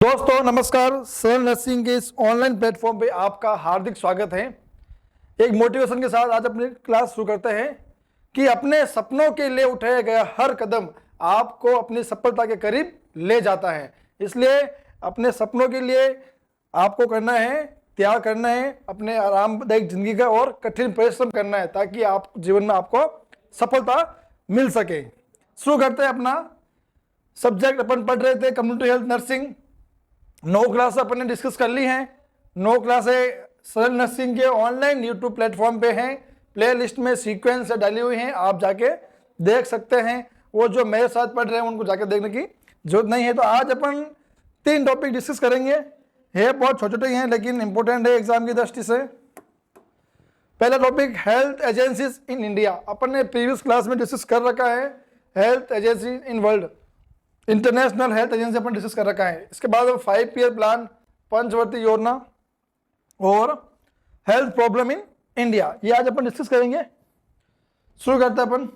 दोस्तों नमस्कार। सरल नर्सिंग के इस ऑनलाइन प्लेटफॉर्म पे आपका हार्दिक स्वागत है। एक मोटिवेशन के साथ आज अपनी क्लास शुरू करते हैं कि अपने सपनों के लिए उठाया गया हर कदम आपको अपनी सफलता के करीब ले जाता है। इसलिए अपने सपनों के लिए आपको करना है, त्याग करना है, अपने आरामदायक जिंदगी का और कठिन परिश्रम करना है ताकि आप जीवन में आपको सफलता मिल सके। शुरू करते हैं। अपना सब्जेक्ट अपन पढ़ रहे थे कम्युनिटी हेल्थ नर्सिंग। 9 क्लास अपन ने डिस्कस कर ली हैं। 9 क्लासें सरल नर्सिंग के ऑनलाइन यूट्यूब प्लेटफॉर्म पे हैं। प्ले लिस्ट में सीक्वेंस से डाली हुई हैं, आप जाके देख सकते हैं। वो जो मेरे साथ पढ़ रहे हैं उनको जाके देखने की जरूरत नहीं है। तो आज अपन 3 टॉपिक डिस्कस करेंगे। ये बहुत छोटे छोटे हैं लेकिन इंपॉर्टेंट है एग्जाम की दृष्टि से। पहला topic health agencies in India. अपन ने प्रीवियस क्लास में डिस्कस कर रखा है health agency in world, international health agency अपन डिस्कस कर रखा है। इसके बाद 5 ईयर प्लान, पंचवर्ती योजना और हेल्थ प्रॉब्लम इन इंडिया, ये आज अपन डिस्कस करेंगे। शुरू करते हैं अपन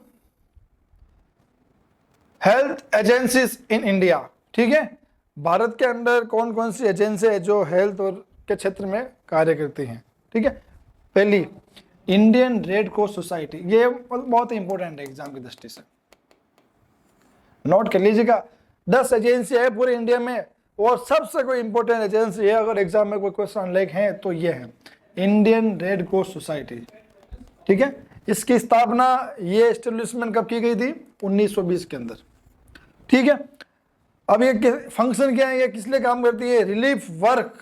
हेल्थ एजेंसीज इन इंडिया। ठीक है, भारत के अंदर कौन कौन सी एजेंसी है जो हेल्थ और के क्षेत्र में कार्य करती हैं। ठीक है, पहली इंडियन रेड क्रॉस सोसाइटी, ये बहुत ही इंपॉर्टेंट है एग्जाम की दृष्टि से, नोट कर लीजिएगा। 10 एजेंसी है पूरे इंडिया में और सबसे कोई इंपॉर्टेंट एजेंसी है अगर एग्जाम में कोई क्वेश्चन लाइक है तो ये है इंडियन रेड क्रॉस सोसाइटी। ठीक है, इसकी स्थापना, ये एस्टेब्लिशमेंट कब की गई थी? 1920 के अंदर। ठीक है, अब ये फंक्शन क्या है, ये किस लिए काम करती है? Relief work,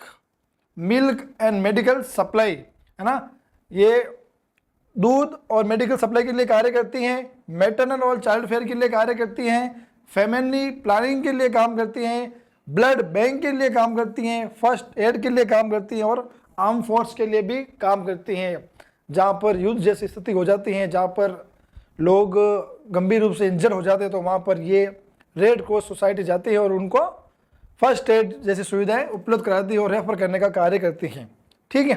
milk and medical supply, है ना। ये दूध और मेडिकल सप्लाई के लिए कार्य करती हैं, मैटरनल और चाइल्ड फेयर के लिए कार्य करती हैं, फैमिली प्लानिंग के लिए काम करती हैं, ब्लड बैंक के लिए काम करती हैं, फर्स्ट एड के लिए काम करती हैं और आर्म फोर्स के लिए भी काम करती हैं। जहाँ पर युद्ध जैसी स्थिति हो जाती है, जहाँ पर लोग गंभीर रूप से इंजर्ड हो जाते हैं तो वहाँ पर ये रेड क्रॉस सोसाइटी जाती है और उनको फर्स्ट एड जैसी सुविधाएं उपलब्ध कराती है और रेफर करने का कार्य करती हैं। ठीक है,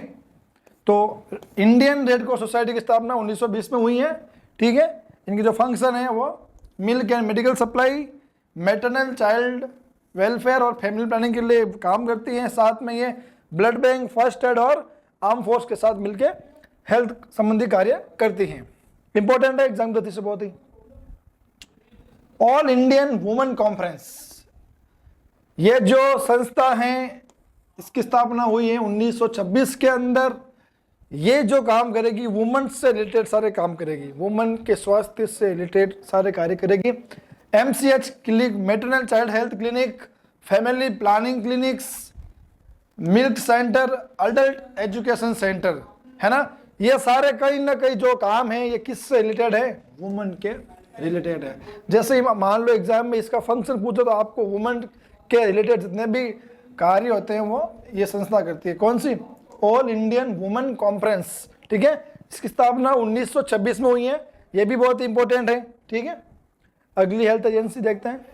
तो इंडियन रेड क्रॉस सोसाइटी की स्थापना 1920 में हुई है। ठीक है, इनकी जो फंक्शन है वो milk and medical supply, maternal child welfare और फैमिली प्लानिंग के लिए काम करती हैं। साथ में ये ब्लड बैंक, फर्स्ट एड और आर्म फोर्स के साथ मिलकर हेल्थ संबंधी कार्य करती हैं। इंपॉर्टेंट है एग्जाम गति से बहुत ही। ऑल इंडियन वुमेन कॉन्फ्रेंस, ये जो संस्था है इसकी स्थापना हुई है 1926 के अंदर। ये जो काम करेगी वुमेन से रिलेटेड सारे काम करेगी, वुमेन के स्वास्थ्य से रिलेटेड सारे कार्य करेगी। MCH clinic, maternal child health clinic, family planning clinics, milk centre, adult education centre, है ना। ये सारे कहीं ना कहीं जो काम है ये किससे रिलेटेड है? वुमेन के रिलेटेड है। जैसे ही मान लो एग्जाम में इसका फंक्शन पूछो तो आपको वुमेन के रिलेटेड जितने भी कार्य होते हैं वो ये संस्था करती है। कौन सी? All Indian women conference. ठीक है, इसकी स्थापना 1926 में हुई है, ये भी बहुत इंपॉर्टेंट है। ठीक है, अगली हेल्थ एजेंसी देखते हैं,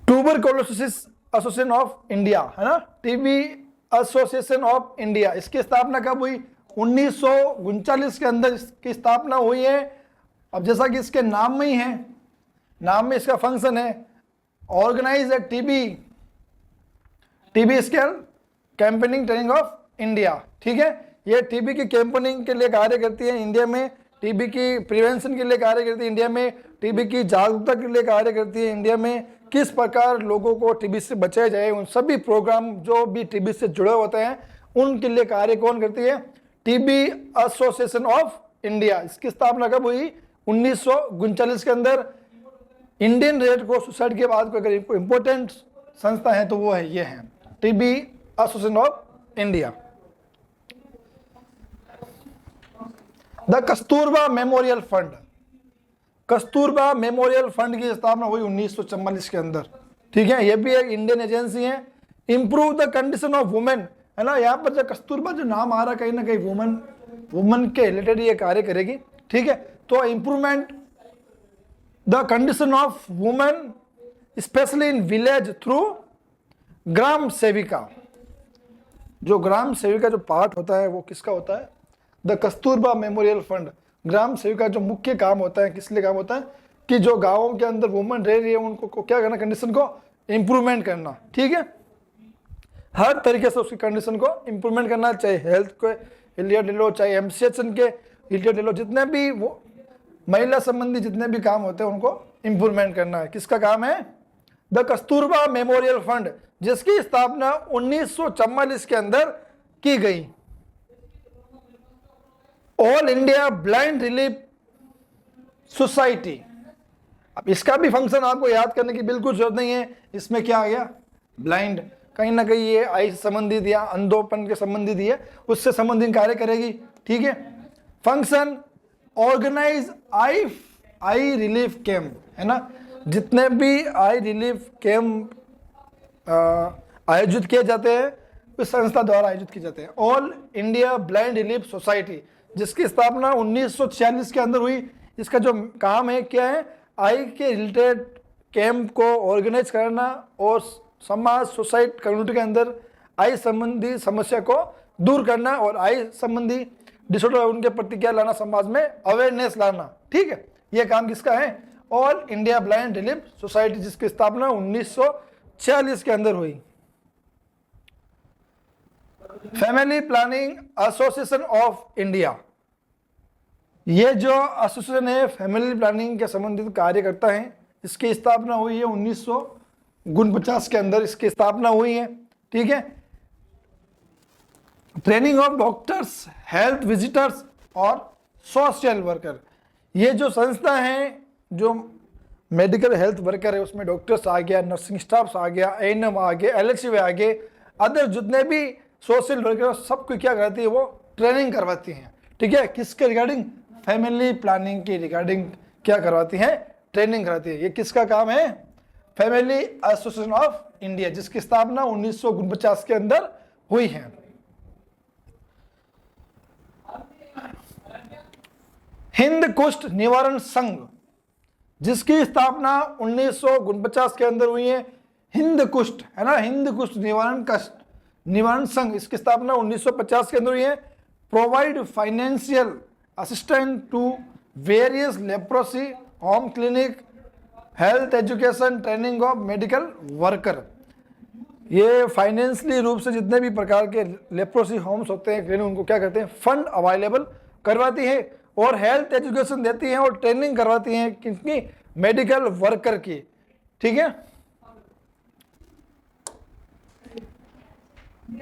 ट्यूबरकुलोसिस एसोसिएशन ऑफ इंडिया, है ना, टीबी एसोसिएशन ऑफ इंडिया। इसकी स्थापना कब हुई? 1939 के अंदर इसकी स्थापना हुई है। अब जैसा कि इसके नाम में ही है, नाम में इसका फंक्शन है organise a TB scale campaigning training of India. ठीक है, ये टीबी की कैंपेनिंग के लिए कार्य करती है इंडिया में, टीबी की प्रिवेंशन के लिए कार्य करती है इंडिया में, टीबी की जागरूकता के लिए कार्य करती है इंडिया में, किस प्रकार लोगों को टीबी से बचाया जाए, उन सभी प्रोग्राम जो भी टीबी से जुड़े होते हैं उनके लिए कार्य कौन करती है? TB association of India. इसकी स्थापना कब हुई? 1939 के अंदर। इंडियन रेड क्रॉस सोसाइटी के बाद कोई इंपॉर्टेंट संस्था है तो वो है, ये है TB association of India. The Kasturba memorial fund, Kasturba memorial fund की स्थापना हुई 1944 के अंदर। ठीक है, ये भी एक इंडियन एजेंसी है। Improve the condition of women, है ना। यहाँ पर जो कस्तूरबा जो नाम आ रहा है कहीं ना कहीं वुमेन के रिलेटेड ये कार्य करेगी। ठीक है, तो improvement the condition of women specially in village through gram sevika. जो ग्राम सेविका जो पार्ट होता है वो किसका होता है? The Kasturba memorial fund. Gram sevika जो मुख्य काम होता है किस लिए काम होता है? कि जो गाँवों के अंदर वुमेन रह रही है उनको क्या करना, कंडीशन को इंप्रूवमेंट करना, ठीक है, हर तरीके से उसकी कंडीशन को इंप्रूवमेंट करना, चाहे हेल्थ को रिलेटेड ले लो, चाहे एमसीएचएन के रिलेटेड ले लो, जितने भी वो महिला संबंधी जितने भी काम होते हैं उनको इंप्रूवमेंट करना है। किसका काम है? द कस्तूरबा मेमोरियल फंड, जिसकी स्थापना 1944 के अंदर की गई। All India blind relief society, अब इसका भी फंक्शन आपको याद करने की बिल्कुल जरूरत नहीं है। इसमें क्या आ गया? ब्लाइंड, कहीं ना कहीं ये आई से संबंधित या अंधोपन के संबंधित है, उससे संबंधित कार्य करेगी, ठीक है। फंक्शन ऑर्गेनाइज आई रिलीफ कैंप, है ना, जितने भी आई रिलीफ कैंप आयोजित किए जाते हैं उस संस्था द्वारा आयोजित किए जाते हैं। All India blind relief society, जिसकी स्थापना 1946 के अंदर हुई। इसका जो काम है क्या है? आई के रिलेटेड कैंप को ऑर्गेनाइज करना और समाज सोसाइटी कम्युनिटी के अंदर आई संबंधी समस्या को दूर करना और आई संबंधी डिसऑर्डर उनके प्रति क्या लाना, समाज में अवेयरनेस लाना, ठीक है। यह काम किसका है? All India blind relief society, जिसकी स्थापना 1946 के अंदर हुई। Family planning association of India, ये जो एसोसिएशन है फैमिली प्लानिंग के संबंधित कार्य करता है, इसकी स्थापना हुई है 1949 के अंदर इसकी स्थापना हुई है, ठीक है। Training of doctors, health visitors और सोशल वर्कर, ये जो संस्था है जो मेडिकल हेल्थ वर्कर है उसमें डॉक्टर्स आ गया, नर्सिंग स्टाफ आ गया, एएनएम आ गए, एलएचवी आ गए, अदर जितने भी सोशल वर्कर सबको क्या करती है? वो ट्रेनिंग करवाती हैं, ठीक है। किसके रिगार्डिंग? फैमिली प्लानिंग की रिगार्डिंग क्या करवाती हैं? ट्रेनिंग कराती है। ये किसका काम है? फैमिली एसोसिएशन ऑफ इंडिया, जिसकी स्थापना 1949 के अंदर हुई है। हिंद कुष्ठ निवारण संघ, जिसकी स्थापना 1949 के अंदर हुई है। हिंद कुष्ठ, है ना, हिंद कुष्ठ निवारण संघ, इसकी स्थापना 1950 के अंदर हुई है। Provide financial assistant to various leprosy home clinic, health education, training of medical worker, ये फाइनेंशियली रूप से जितने भी प्रकार के लेप्रोसी होम्स होते हैं क्लिनिक, उनको क्या करते हैं? फंड अवेलेबल करवाती है और हेल्थ एजुकेशन देती हैं और ट्रेनिंग करवाती हैं किसकी? मेडिकल वर्कर की, ठीक है।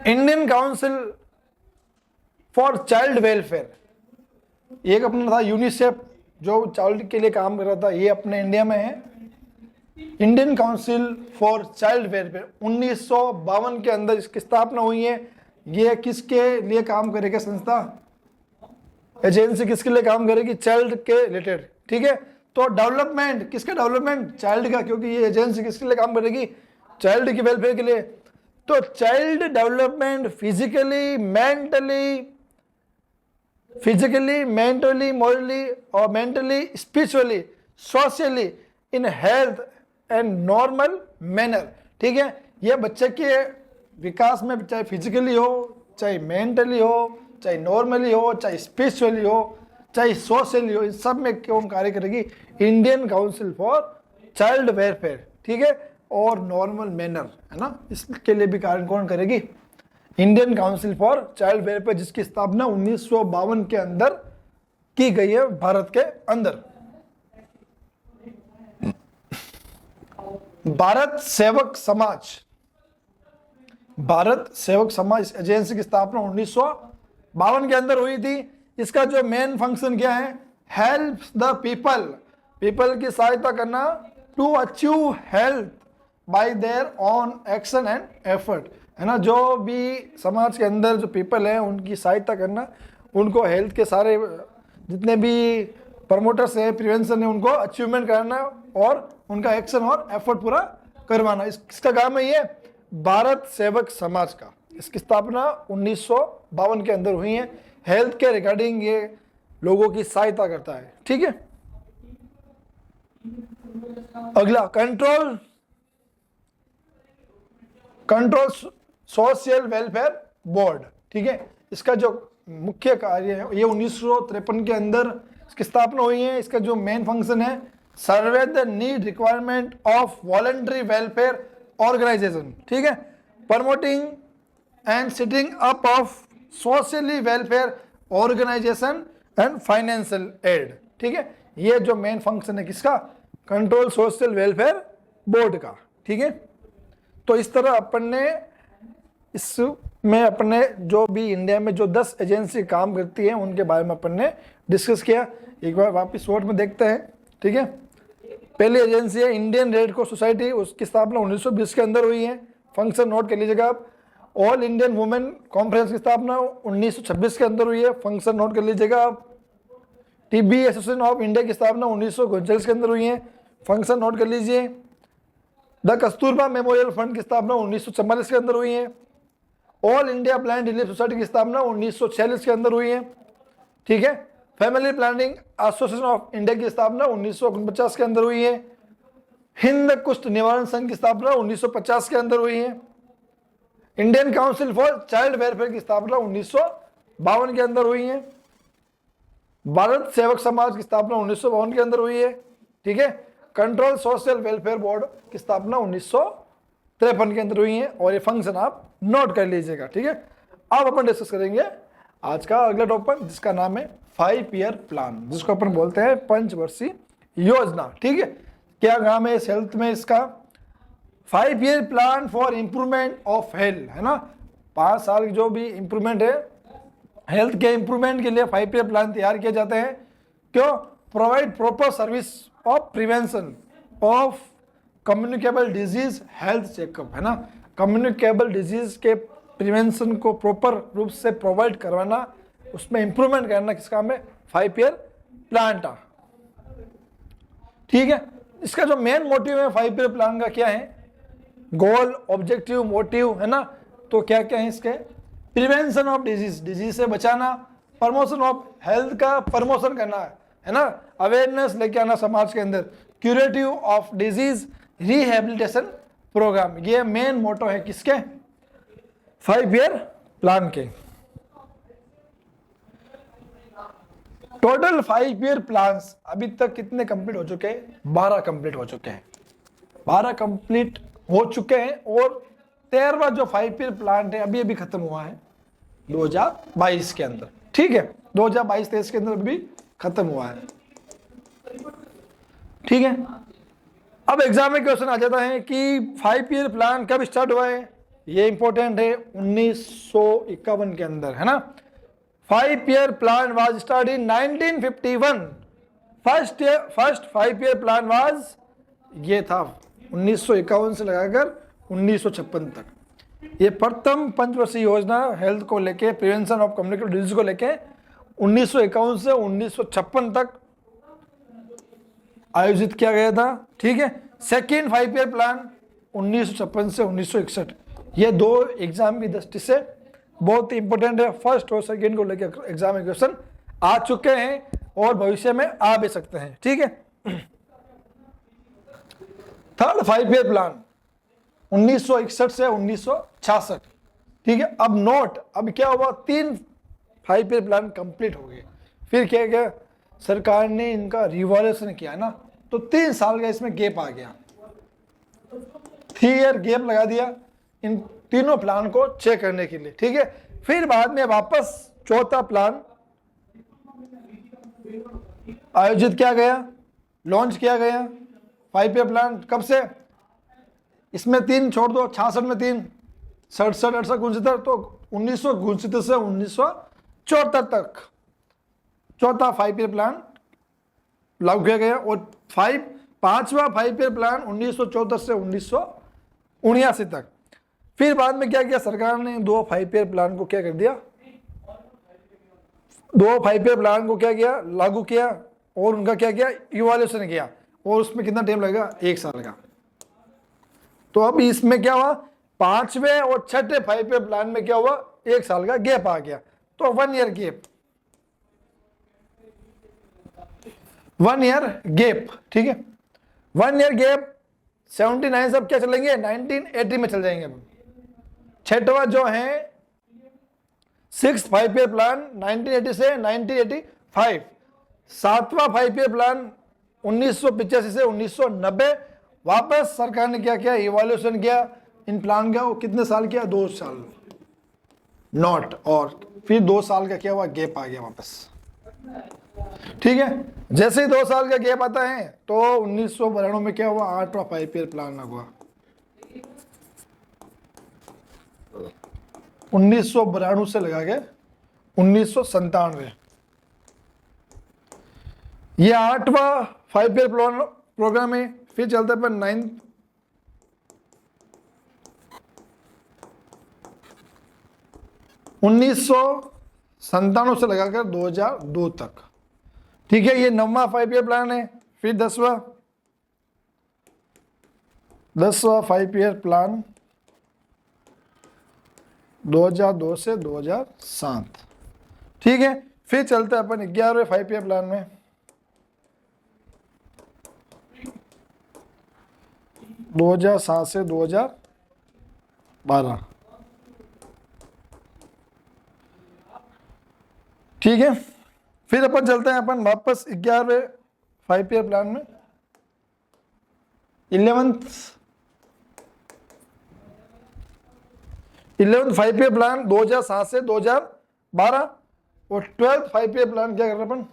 Indian council for child welfare, एक अपना था यूनिसेफ जो चाइल्ड के लिए काम कर रहा था, ये अपने इंडिया में है। Indian council for child welfare 1952 के अंदर इसकी स्थापना हुई है। ये किसके लिए काम करेगी संस्था? एजेंसी किसके लिए काम करेगी? चाइल्ड के रिलेटेड, ठीक है। तो डेवलपमेंट, किसका डेवलपमेंट? चाइल्ड का, क्योंकि ये एजेंसी किसके लिए काम करेगी? चाइल्ड की वेलफेयर के लिए। तो child development physically, mentally, morally और mentally, spiritually, socially, in health and normal manner, ठीक है। यह बच्चे के विकास में चाहे फिजिकली हो, चाहे मेंटली हो, चाहे नॉर्मली हो, चाहे स्पिरिचुअली हो, चाहे सोशली हो, इन सब में कौन कार्य करेगी? Indian council for child welfare, ठीक है, और नॉर्मल मैनर, है ना, इसके लिए भी कार्य कौन करेगी? Indian council for child welfare, जिसकी स्थापना 1952 के अंदर की गई है भारत के अंदर। भारत सेवक समाज एजेंसी की स्थापना 1952 के अंदर हुई थी। इसका जो मेन फंक्शन क्या है? हेल्प द पीपल की सहायता करना to achieve health by their own action and effort, है ना। जो भी समाज के अंदर जो पीपल है उनकी सहायता करना, उनको हेल्थ के सारे जितने भी प्रमोटर्स हैं, प्रिवेंशन है, उनको अचीवमेंट करना और उनका एक्शन और एफर्ट पूरा करवाना, इसका काम है ये भारत सेवक समाज का। इसकी स्थापना 1952 के अंदर हुई है। हेल्थ के रिगार्डिंग ये लोगों की सहायता करता है, ठीक है। अगला कंट्रोल सोशल वेलफेयर बोर्ड, ठीक है। इसका जो मुख्य कार्य है ये 1953 के अंदर इसकी स्थापना हुई है। इसका जो मेन फंक्शन है, survey the need requirement of voluntary welfare organisation, ठीक है, promoting and setting up of socially welfare organisation and financial aid, ठीक है। ये जो मेन फंक्शन है किसका, कंट्रोल सोशल वेलफेयर बोर्ड का, ठीक है। तो इस तरह अपन ने इसमें अपने जो भी इंडिया में जो 10 एजेंसी काम करती है उनके बारे में अपन ने डिस्कस किया। एक बार वापस शॉर्ट में देखते हैं, ठीक है। पहली एजेंसी है इंडियन रेड क्रॉस सोसाइटी, उसकी स्थापना 1920 के अंदर हुई है। फंक्शन नोट कर लीजिएगा आप। ऑल इंडियन वुमेन कॉन्फ्रेंस की स्थापना 1926 के अंदर हुई है, फंक्शन नोट कर लीजिएगा आप। टीबी एसोसिएशन ऑफ इंडिया की स्थापना 1939 के अंदर हुई है, फंक्शन नोट कर लीजिए। द कस्तूरबा मेमोरियल फंड की स्थापना 1944 के अंदर हुई है। All India blind relief society की स्थापना 1946 के अंदर हुई है, ठीक है। Family planning association of India की स्थापना 1949 के अंदर हुई है। हिंद कुष्ठ निवारण संघ की स्थापना 1950 के अंदर हुई है। Indian council for child welfare की स्थापना 1952 के अंदर हुई है। भारत सेवक समाज की स्थापना 1952 के अंदर हुई है, ठीक है। कंट्रोल सोशल वेलफेयर बोर्ड की स्थापना 1953 के अंदर हुई है। और ये फंक्शन आप नोट कर लीजिएगा, ठीक है। अब अपन डिस्कस करेंगे आज का अगला टॉपिक, जिसका नाम है 5 ईयर प्लान, जिसको अपन बोलते हैं पंचवर्षीय योजना, ठीक है। क्या नाम है इस हेल्थ में इसका, 5 year plan for improvement of health, है ना। 5 साल की जो भी इंप्रूवमेंट है हेल्थ के इंप्रूवमेंट के लिए 5 ईयर प्लान तैयार किए जाते हैं। क्यों, provide proper service of prevention of communicable disease health checkup, है ना। कम्युनिकेबल डिजीज के प्रिवेंशन को प्रॉपर रूप से प्रोवाइड करवाना, उसमें इंप्रूवमेंट करना किस काम में, 5 ईयर प्लान का, ठीक है। इसका जो मेन मोटिव है 5 ईयर प्लान का क्या है, गोल, ऑब्जेक्टिव, मोटिव, है ना। तो क्या क्या है इसके, प्रिवेंशन ऑफ डिजीज, डिजीज से बचाना, प्रमोशन ऑफ हेल्थ का प्रमोशन करना है ना, अवेयरनेस लेके आना समाज के अंदर, curative of disease, rehabilitation programme. ये मेन मोटो है किसके, 5 ईयर प्लान के। टोटल 5 ईयर प्लान्स अभी तक कितने कंप्लीट हो चुके हैं, 12 कंप्लीट हो चुके हैं, 12 कंप्लीट हो चुके हैं। और 13वां जो 5 ईयर प्लान है अभी खत्म हुआ है 2022 के अंदर, ठीक है। 2022-23 के अंदर भी खत्म हुआ है, ठीक है। अब एग्जाम में क्वेश्चन आ जाता है कि 5 ईयर प्लान कब स्टार्ट हुआ है, ये इंपॉर्टेंट है, 1951 के अंदर, है ना। 5 year plan was start in 1951। First 5 year plan was, ये था 1951 से लगाकर 1956 तक। ये प्रथम पंचवर्षीय योजना हेल्थ को लेके, प्रिवेंशन ऑफ कम्युनिकेबल डिजीज को लेके 1951 से 1956 तक आयोजित किया गया था, ठीक है। सेकेंड 5 ईयर प्लान 1956 से 1961। ये 2 एग्जाम की दृष्टि से बहुत ही इंपॉर्टेंट है। फर्स्ट और सेकेंड को लेकर एग्जाम में क्वेश्चन आ चुके हैं और भविष्य में आ भी सकते हैं, ठीक है। थर्ड 5 ईयर प्लान 1961 से 1966, ठीक है। अब नोट, अब क्या हुआ, 3 5 ईयर प्लान कंप्लीट हो गए, फिर क्या गया, सरकार ने इनका रिवॉल्यूशन किया ना, तो 3 साल का इसमें गैप आ गया, 3 ईयर गैप लगा दिया इन तीनों प्लान को चेक करने के लिए, ठीक है। फिर बाद में वापस चौथा प्लान आयोजित किया गया, लॉन्च किया गया 5 ईयर प्लान। कब से, इसमें 3 छोड़ दो, 66 में 3, 67, 68, 69, तो 1969 से 1974 तक चौथा 5 ईयर प्लान लागू किया गया। और पांचवा 5 ईयर प्लान 1974 से 1979 तक। फिर बाद में क्या किया, सरकार ने 2 5 ईयर प्लान को क्या कर दिया, 2 5 ईयर प्लान को क्या किया, लागू किया और उनका क्या किया, इवैल्यूएशन किया। और उसमें कितना टाइम लगेगा, 1 साल का। तो अब इसमें क्या हुआ, 5वें और 6ठे 5 ईयर प्लान में क्या हुआ, 1 साल का गैप आ गया, तो 1 ईयर गैप, 1 ईयर गैप, ठीक है। 1 ईयर गैप 79 से अब क्या चलेंगे, 1980 में चल जाएंगे। अब 6वां जो है 6th 5 ईयर प्लान 1980 से 1985। 7वां 5 ईयर प्लान 1985 से 1990। वापस सरकार ने क्या किया, इवोल्यूशन किया इन प्लान का, वो कितने साल किया, 2 साल नॉट, और फिर 2 साल का क्या हुआ, गैप आ गया वापस। ठीक है, जैसे ही 2 साल का गैप आता है तो 1992 में क्या हुआ, 8वां 5 ईयर प्लान हुआ। 1992 से लगा के 1997, ये 8वां 5 ईयर प्रोग्राम है। फिर चलता है पर 9 1997 से लगाकर 2002 तक। ठीक है, ये 9वां 5 ईयर प्लान है। फिर 10वां 5 ईयर प्लान 2002 से 2007। ठीक है, फिर चलते हैं अपन 11वें 5 ईयर प्लान में, 2007 से 2012। ठीक है, फिर अपन चलते हैं अपन वापस 11वें 5 ईयर प्लान में, 11th 5 ईयर प्लान 2007 से 2012, और 12th 5 ईयर प्लान क्या कर रहे अपन,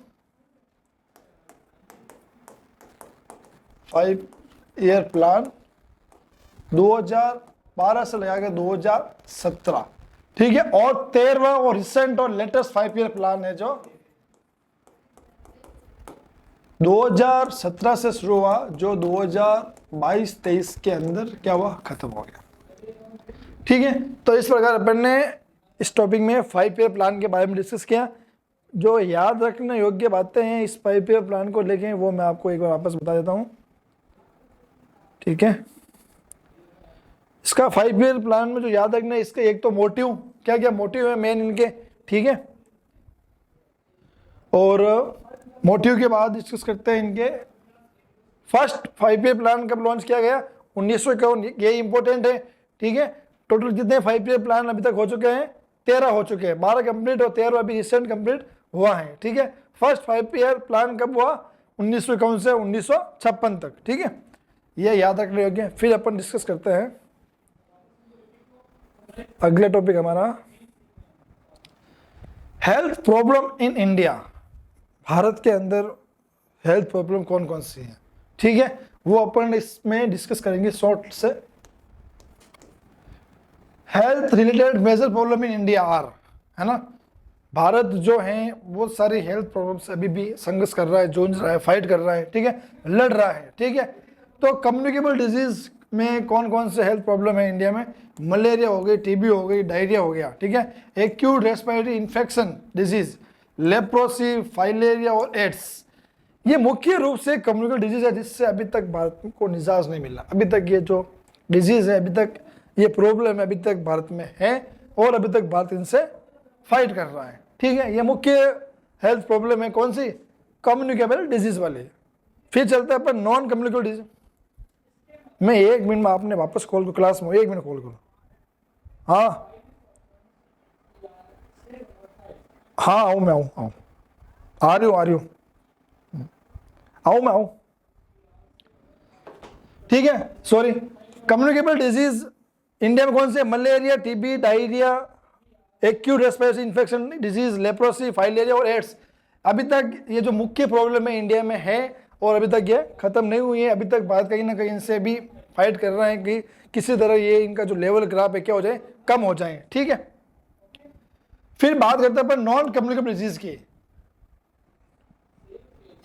5 ईयर प्लान 2012 से लगा के 2017। ठीक है, और 13वां और रिसेंट और लेटेस्ट 5 ईयर प्लान है जो 2017 से शुरू हुआ, जो 2022-23 के अंदर क्या हुआ, खत्म हो गया। ठीक है, तो इस प्रकार अपन ने इस टॉपिक में 5 ईयर प्लान के बारे में डिस्कस किया। जो याद रखने योग्य बातें हैं इस 5 ईयर प्लान को लेके, वो मैं आपको एक बार वापस बता देता हूं। ठीक है, इसका 5 ईयर प्लान में जो याद रखना है, इसके एक तो मोटिव, क्या क्या मोटिव है मेन इनके। ठीक है, और मोटिव के बाद डिस्कस करते हैं इनके फर्स्ट 5 ईयर प्लान कब लॉन्च किया गया, 1951। ये इंपॉर्टेंट है। ठीक है, टोटल कितने 5 ईयर प्लान अभी तक हो चुके हैं, 13 हो चुके हैं, 12 कंप्लीट और 13 अभी रिसेंट कंप्लीट हुआ है। ठीक है, फर्स्ट 5 ईयर प्लान कब हुआ, 1951 से 1956 तक। ठीक है, ये याद रखने योग्य। फिर अपन डिस्कस करते हैं अगले टॉपिक हमारा, health problem in India. Bharat के अंदर हेल्थ प्रॉब्लम कौन कौन सी है। ठीक है, वो अपन इसमें डिस्कस करेंगे शॉर्ट से। Health related major problem in India are, है ना, भारत जो है वो सारी हेल्थ प्रॉब्लम से अभी भी संघर्ष कर रहा है, जूझ रहा है, फाइट कर रहा है। ठीक है, लड़ रहा है। ठीक है, तो कम्युनिकेबल डिजीज में कौन कौन से हेल्थ प्रॉब्लम है इंडिया में, मलेरिया हो गई, टीबी हो गई, डायरिया हो गया। ठीक है, acute respiratory infection disease, leprosy, filaria और एड्स, ये मुख्य रूप से कम्युनिकेबल डिजीज है जिससे अभी तक भारत को निजात नहीं मिला। अभी तक ये जो डिजीज है, अभी तक ये प्रॉब्लम अभी तक भारत में है, और अभी तक भारत इनसे फाइट कर रहा है। ठीक है, ये मुख्य हेल्थ प्रॉब्लम है कौन सी, कम्युनिकेबल डिजीज वाले। फिर चलते हैं अपन नॉन कम्युनिकेबल डिजीज। मैं 1 मिनट में आपने वापस कॉल को क्लास में 1 मिनट कॉल करो। हाँ हाँ, आऊँ मैं, आऊँ आ रही हूँ मैं आऊँ। ठीक है, सॉरी, कम्युनिकेबल डिजीज इंडिया में कौन से, malaria, TB, diarrhoea, acute respiratory infection disease, leprosy, filaria और एड्स। अभी तक ये जो मुख्य प्रॉब्लम है इंडिया में है, और अभी तक ये खत्म नहीं हुई है। अभी तक भारत कहीं ना कहीं इनसे भी फाइट कर रहा है कि किसी तरह ये इनका जो लेवल ग्राफ है क्या हो जाए, कम हो जाए। ठीक है, फिर बात करते हैं अपन नॉन कम्युनिकेबल डिजीज की।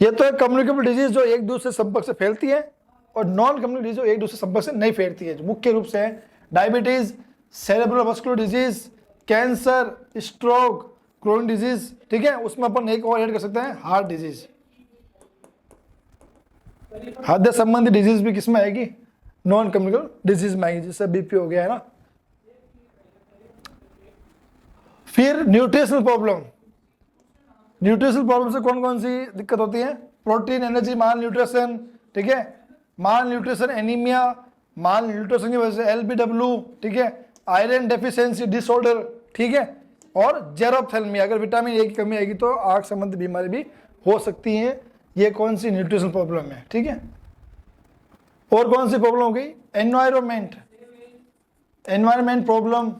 ये तो है कम्युनिकेबल डिजीज जो एक दूसरे संपर्क से फैलती है, और नॉन कम्युनिकेबल डिजीज जो एक दूसरे संपर्क से नहीं फैलती है, जो मुख्य रूप से है diabetes, cerebral muscular disease, cancer, stroke, chronic disease. ठीक है, उसमें अपन एक और ऐड कर सकते हैं हार्ट डिजीज। हृदय संबंधी डिजीज भी किसमें आएगी, नॉन कम्युनिकेबल डिजीज में आएगी, जैसे बीपी हो गया, है ना। फिर न्यूट्रिशनल प्रॉब्लम, न्यूट्रिशनल प्रॉब्लम से कौन कौन सी दिक्कत होती है, प्रोटीन एनर्जी माल न्यूट्रिशन। ठीक है, माल न्यूट्रिशन एनीमिया, माल न्यूट्रिशन की वजह से एलबीडब्ल्यू। ठीक है, आयरन डेफिशिएंसी डिसऑर्डर। ठीक है, और जेरोप्थेल्मिया, अगर विटामिन ए की कमी आएगी तो आंख संबंधी बीमारी भी हो सकती है। ये कौन सी न्यूट्रिशनल प्रॉब्लम है। ठीक है, और कौन सी प्रॉब्लम हो गई? Environment, environment problem.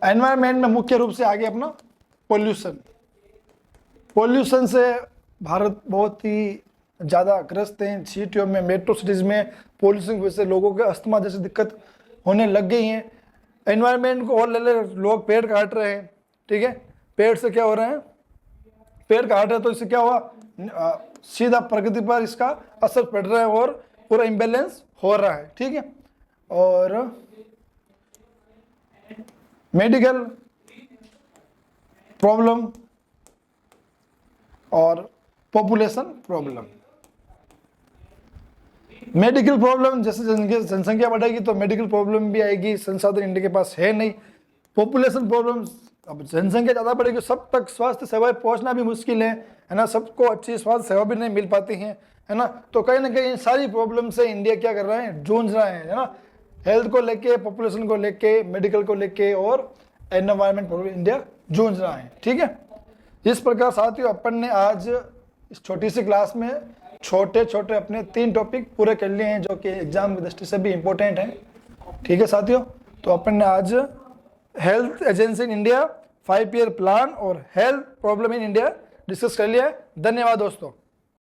एनवायरमेंट में मुख्य रूप से आगे अपना पोल्यूशन। पोल्यूशन से भारत बहुत ही ज़्यादा ग्रस्त हैं। सिटियों में, मेट्रो सिटीज़ में पोल्यूशन की वजह से लोगों के अस्थमा जैसी दिक्कत होने लग गई हैं। एनवायरमेंट को और ले ले, लोग पेड़ काट रहे हैं, ठीक है। पेड़ से क्या हो रहा है? पेड़ काट रहे हैं तो इससे क्या हुआ? सीधा प्रकृति पर इसका असर पड़ रहा है और पूरा इम्बैलेंस हो रहा है, ठीक है। और मेडिकल प्रॉब्लम और पॉपुलेशन प्रॉब्लम। मेडिकल प्रॉब्लम, जैसे जनसंख्या बढ़ेगी तो मेडिकल प्रॉब्लम भी आएगी, संसाधन इंडिया के पास है नहीं। पॉपुलेशन प्रॉब्लम, अब जनसंख्या ज़्यादा बढ़ेगी, सब तक स्वास्थ्य सेवाएं पहुंचना भी मुश्किल है ना, सबको अच्छी स्वास्थ्य सेवा भी नहीं मिल पाती हैं, है ना। तो कहीं ना कहीं सारी प्रॉब्लम से इंडिया क्या कर रहा है? जूझ रहा है ना। हेल्थ को लेके, पॉपुलेशन को लेके, मेडिकल को लेके और एनवायरमेंट प्रॉब्लम इंडिया जूझ रहा है, ठीक है। इस प्रकार साथियों अपन ने आज इस छोटी सी क्लास में छोटे छोटे अपने 3 टॉपिक पूरे कर लिए हैं जो कि एग्जाम की दृष्टि से भी इम्पोर्टेंट हैं, ठीक है साथियों। तो अपन ने आज health agency in India, 5 year plan और health problem in India discuss कर लिया है। धन्यवाद दोस्तों।